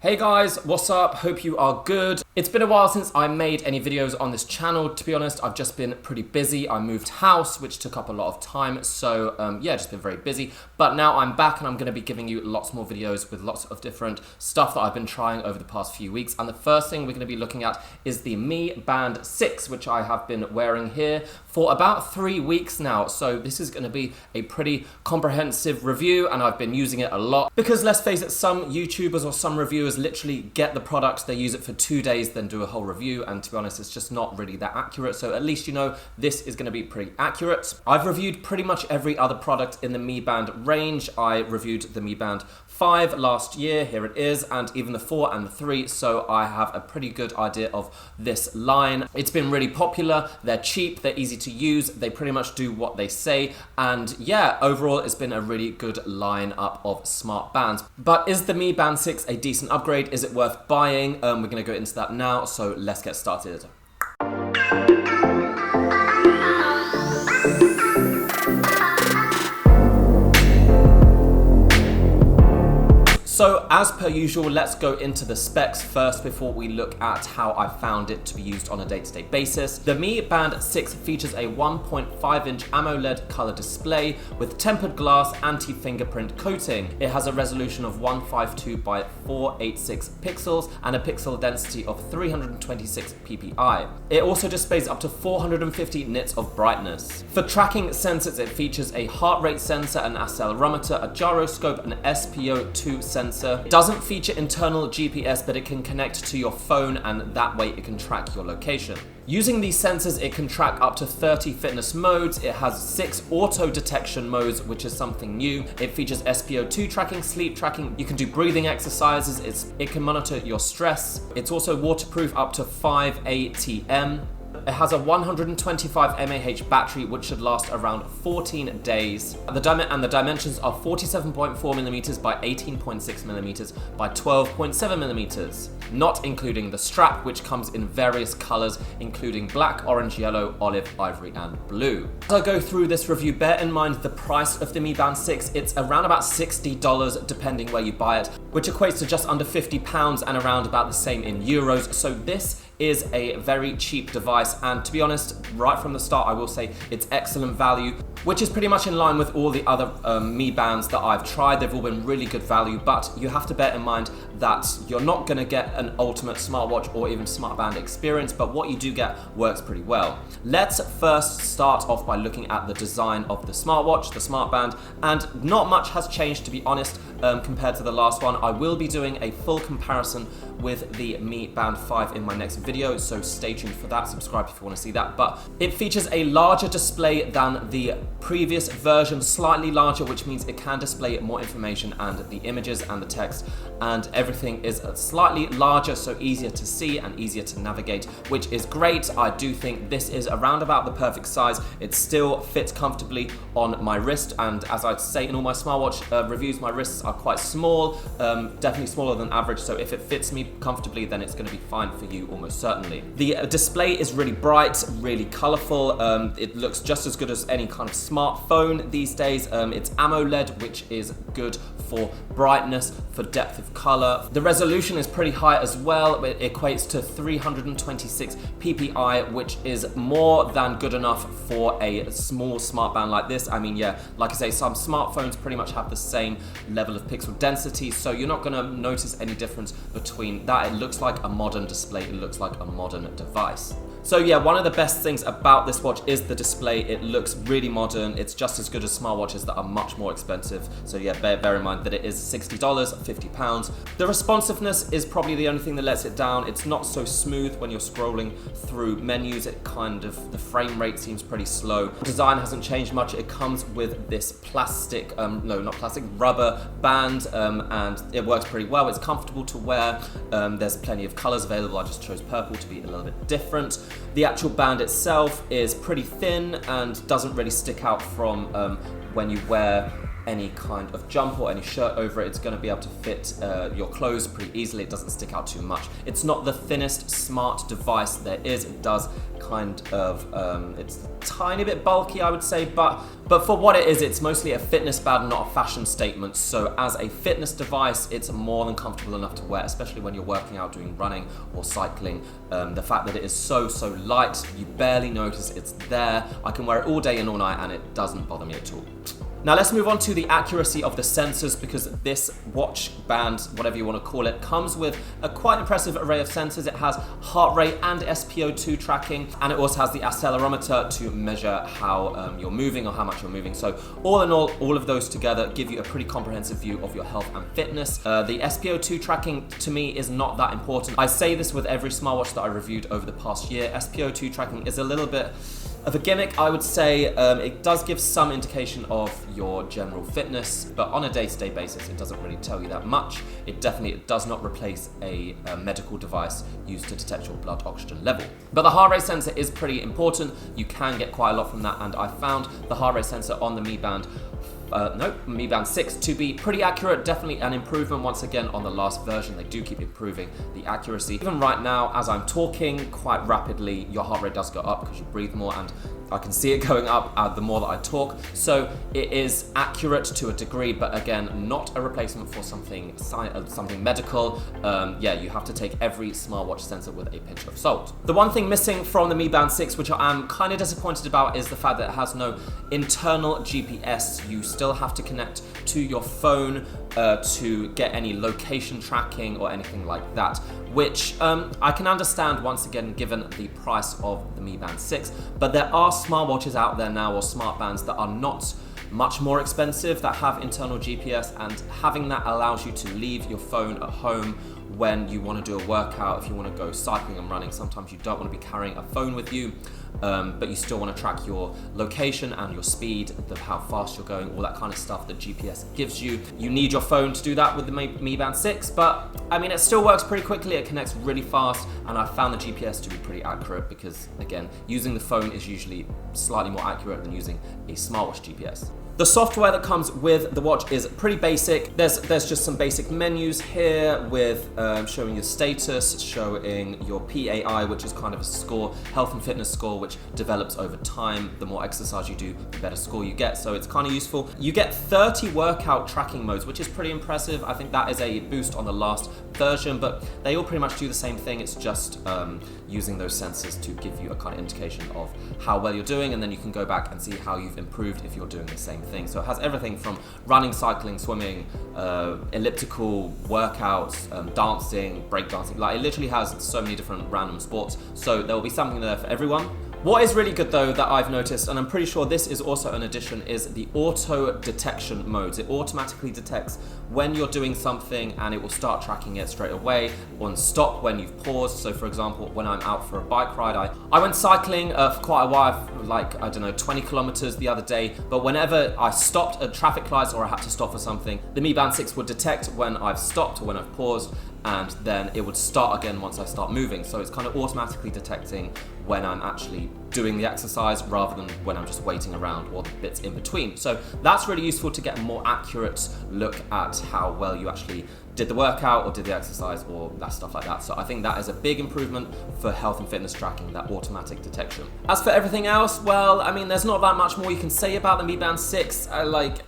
Hey guys, what's up? Hope you are good. It's been a while since I made any videos on this channel. To be honest, I've just been pretty busy. I moved house, which took up a lot of time. So yeah, just been very busy. But now I'm back and I'm going to be giving you lots more videos with lots of different stuff that I've been trying over the past few weeks. And the first thing we're going to be looking at is the Mi Band 6, which I have been wearing here for about 3 weeks now. So this is going to be a pretty comprehensive review and I've been using it a lot. Because let's face it, some YouTubers or some reviewers literally get the product, they use it for 2 days, then do a whole review, and to be honest, it's just not really that accurate. So at least you know this is going to be pretty accurate. I've reviewed pretty much every other product in the Mi Band range. I reviewed the Mi Band 5 last year, here it is, and even the 4 and the 3, so I have a pretty good idea of this line. It's been really popular, they're cheap, they're easy to use, they pretty much do what they say, and yeah, overall it's been a really good lineup of smart bands. But is the Mi Band 6 a decent upgrade? Is it worth buying? We're going to go into that now, so let's get started. So as per usual, let's go into the specs first before we look at how I found it to be used on a day-to-day basis. The Mi Band 6 features a 1.5-inch AMOLED color display with tempered glass anti-fingerprint coating. It has a resolution of 152 by 486 pixels and a pixel density of 326 ppi. It also displays up to 450 nits of brightness. For tracking sensors, it features a heart rate sensor, an accelerometer, a gyroscope, an SPO2 sensor. It doesn't feature internal GPS, but it can connect to your phone and that way it can track your location. Using these sensors, it can track up to 30 fitness modes. It has 6 auto detection modes, which is something new. It features SPO2 tracking, sleep tracking. You can do breathing exercises. It can monitor your stress. It's also waterproof up to 5 ATM. It has a 125 mAh battery, which should last around 14 days. The dimensions are 47.4mm by 18.6mm by 12.7mm, not including the strap, which comes in various colors, including black, orange, yellow, olive, ivory, and blue. As I go through this review, bear in mind the price of the Mi Band 6. It's around about $60, depending where you buy it, which equates to just under £50 and around about the same in euros. So this is a very cheap device, and to be honest, right from the start I will say it's excellent value, which is pretty much in line with all the other Mi Bands that I've tried. They've all been really good value, but you have to bear in mind that you're not going to get an ultimate smartwatch or even smart band experience, but what you do get works pretty well. Let's first start off by looking at the design of the smartwatch, the smart band, and not much has changed, to be honest, compared to the last one. I will be doing a full comparison with the Mi Band 5 in my next video, so stay tuned for that. Subscribe if you want to see that. But it features a larger display than the previous version, slightly larger, which means it can display more information and the images and the text, and everything is slightly larger, so easier to see and easier to navigate, which is great. I do think this is around about the perfect size. It still fits comfortably on my wrist, and as I say in all my smartwatch reviews, my wrists are quite small, definitely smaller than average, so if it fits me comfortably, then it's going to be fine for you almost certainly. The display is really bright, really colorful. It looks just as good as any kind of smartphone these days. It's AMOLED, which is good for brightness, for depth of color. The resolution is pretty high as well. It equates to 326 ppi, which is more than good enough for a small smart band like this. I mean, yeah, like I say, some smartphones pretty much have the same level of pixel density, so you're not going to notice any difference between that. It looks like a modern display, it looks like a modern device. So yeah, one of the best things about this watch is the display. It looks really modern. It's just as good as smartwatches that are much more expensive. So yeah, bear in mind that it is $60, £50. The responsiveness is probably the only thing that lets it down. It's not so smooth when you're scrolling through menus. The frame rate seems pretty slow. Design hasn't changed much. It comes with this plastic, rubber band, and it works pretty well. It's comfortable to wear. There's plenty of colors available. I just chose purple to be a little bit different. The actual band itself is pretty thin and doesn't really stick out from when you wear any kind of jumper or any shirt over it. It's going to be able to fit your clothes pretty easily. It doesn't stick out too much. It's not the thinnest smart device there is. It does kind of, it's a tiny bit bulky, I would say, but for what it is, it's mostly a fitness band, not a fashion statement. So as a fitness device, it's more than comfortable enough to wear, especially when you're working out, doing running or cycling. The fact that it is so light, you barely notice it's there. I can wear it all day and all night and it doesn't bother me at all. Now let's move on to the accuracy of the sensors, because this watch band, whatever you want to call it, comes with a quite impressive array of sensors. It has heart rate and SpO2 tracking, and it also has the accelerometer to measure how you're moving or how much you're moving. So all in all of those together give you a pretty comprehensive view of your health and fitness. The SpO2 tracking to me is not that important. I say this with every smartwatch that I reviewed over the past year. SpO2 tracking is a little bit of a gimmick, I would say. It does give some indication of your general fitness, but on a day-to-day basis, it doesn't really tell you that much. It definitely does not replace a medical device used to detect your blood oxygen level. But the heart rate sensor is pretty important. You can get quite a lot from that, and I found the heart rate sensor on the Mi Band Mi Band 6 to be pretty accurate. Definitely an improvement once again on the last version. They do keep improving the accuracy. Even right now, as I'm talking quite rapidly, your heart rate does go up because you breathe more, and I can see it going up the more that I talk. So it is accurate to a degree, but again, not a replacement for something medical. Yeah, you have to take every smartwatch sensor with a pinch of salt. The one thing missing from the Mi Band 6, which I am kind of disappointed about, is the fact that it has no internal GPS. You still have to connect to your phone to get any location tracking or anything like that, which I can understand once again given the price of the Mi Band 6, but there are smartwatches out there now, or smart bands, that are not much more expensive, that have internal GPS, and having that allows you to leave your phone at home when you want to do a workout. If you want to go cycling and running, sometimes you don't want to be carrying a phone with you, but you still want to track your location and your speed, how fast you're going, all that kind of stuff that GPS gives you. You need your phone to do that with the Mi Band 6, but I mean, it still works pretty quickly. It connects really fast, and I found the GPS to be pretty accurate because, again, using the phone is usually slightly more accurate than using a smartwatch GPS. The software that comes with the watch is pretty basic. There's just some basic menus here with showing your status, showing your PAI, which is kind of a score, health and fitness score, which develops over time. The more exercise you do, the better score you get, so it's kind of useful. You get 30 workout tracking modes, which is pretty impressive. I think that is a boost on the last version, but they all pretty much do the same thing. It's just using those sensors to give you a kind of indication of how well you're doing, and then you can go back and see how you've improved if you're doing the same thing. So it has everything from running, cycling, swimming, elliptical workouts, dancing, breakdancing. Like, it literally has so many different random sports, so there will be something there for everyone. What is really good though that I've noticed, and I'm pretty sure this is also an addition, is the auto detection modes. It automatically detects when you're doing something and it will start tracking it straight away, or stop when you've paused. So for example, when I'm out for a bike ride, I went cycling for quite a while, like, I don't know, 20 kilometers the other day, but whenever I stopped at traffic lights or I had to stop for something, the Mi Band 6 would detect when I've stopped or when I've paused, and then it would start again once I start moving. So it's kind of automatically detecting when I'm actually doing the exercise rather than when I'm just waiting around or the bits in between. So that's really useful to get a more accurate look at how well you actually did the workout or did the exercise or that stuff like that. So I think that is a big improvement for health and fitness tracking, that automatic detection. As for everything else, well, I mean, there's not that much more you can say about the Mi Band 6.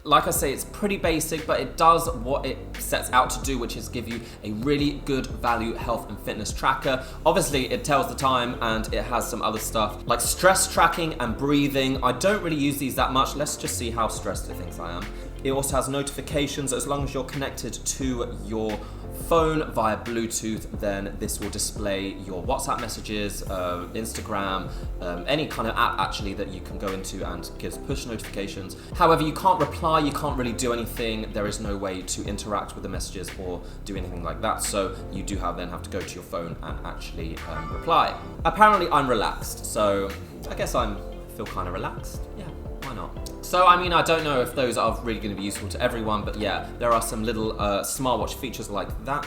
Like I say, it's pretty basic, but it does what it sets out to do, which is give you a really good value health and fitness tracker. Obviously, it tells the time, and it has some other stuff like stress tracking and breathing. I don't really use these that much. Let's just see how stressed it thinks I am. It also has notifications. As long as you're connected to your phone via Bluetooth, then this will display your WhatsApp messages, Instagram, any kind of app actually that you can go into, and gives push notifications. However, you can't reply, you can't really do anything. There is no way to interact with the messages or do anything like that. So you do then have to go to your phone and actually reply. Apparently I'm relaxed, so I guess I feel kind of relaxed. Yeah, why not? So, I mean, I don't know if those are really going to be useful to everyone, but yeah, there are some little smartwatch features like that.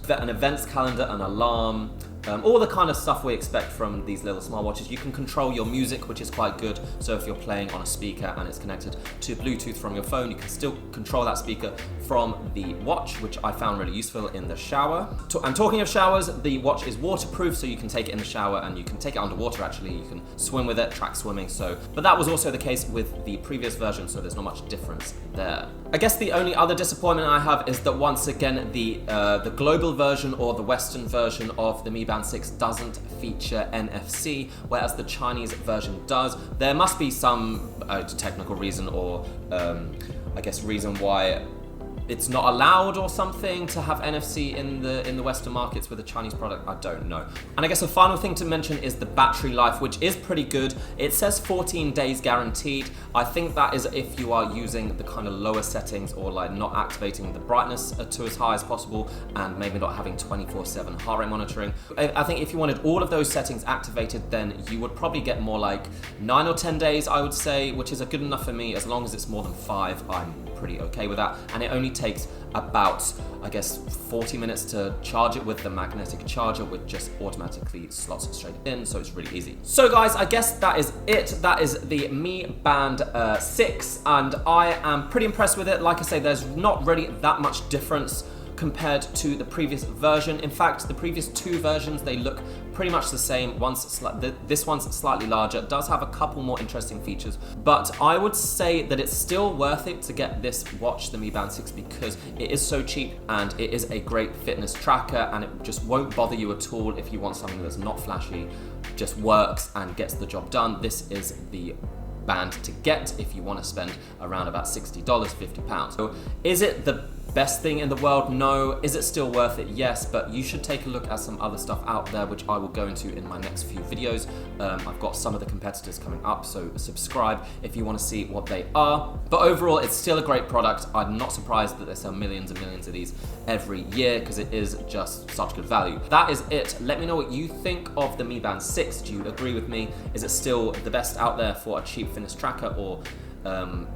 An events calendar, an alarm, all the kind of stuff we expect from these little smartwatches. You can control your music, which is quite good. So if you're playing on a speaker and it's connected to Bluetooth from your phone, you can still control that speaker from the watch, which I found really useful in the shower. And talking of showers, the watch is waterproof, so you can take it in the shower and you can take it underwater actually. You can swim with it, track swimming. But that was also the case with the previous version, so there's not much difference there. I guess the only other disappointment I have is that once again, the global version or the Western version of the Mi Band 6 doesn't feature NFC, whereas the Chinese version does. There must be some technical reason or I guess reason why it's not allowed or something to have NFC in the Western markets with a Chinese product. I don't know. And I guess a final thing to mention is the battery life, which is pretty good. It says 14 days guaranteed. I think that is if you are using the kind of lower settings or like not activating the brightness to as high as possible and maybe not having 24/7 heart rate monitoring. I think if you wanted all of those settings activated, then you would probably get more like 9 or 10 days, I would say, which is good enough for me. As long as it's more than 5, I'm pretty okay with that. And it only takes about, I guess, 40 minutes to charge it with the magnetic charger, which just automatically slots straight in, so it's really easy. So guys, I guess that is it. That is the Mi Band 6, and I am pretty impressed with it. Like I say, there's not really that much difference compared to the previous version. In fact, the previous 2 versions, they look pretty much the same. This one's slightly larger, it does have a couple more interesting features, but I would say that it's still worth it to get this watch, the Mi Band 6, because it is so cheap and it is a great fitness tracker, and it just won't bother you at all if you want something that's not flashy, just works and gets the job done. This is the band to get if you want to spend around about $60, £50. So is it the best thing in the world? No. Is it still worth it? Yes, but you should take a look at some other stuff out there, which I will go into in my next few videos. I've got some of the competitors coming up, so subscribe if you want to see what they are. But overall, it's still a great product. I'm not surprised that they sell millions and millions of these every year, because it is just such good value. That is it. Let me know what you think of the Mi Band 6. Do you agree with me? Is it still the best out there for a cheap fitness tracker, or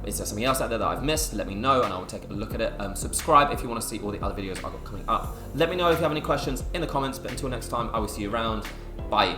is there something else out there that I've missed? Let me know and I will take a look at it. Subscribe if you want to see all the other videos I've got coming up. Let me know if you have any questions in the comments, but until next time, I will see you around. Bye.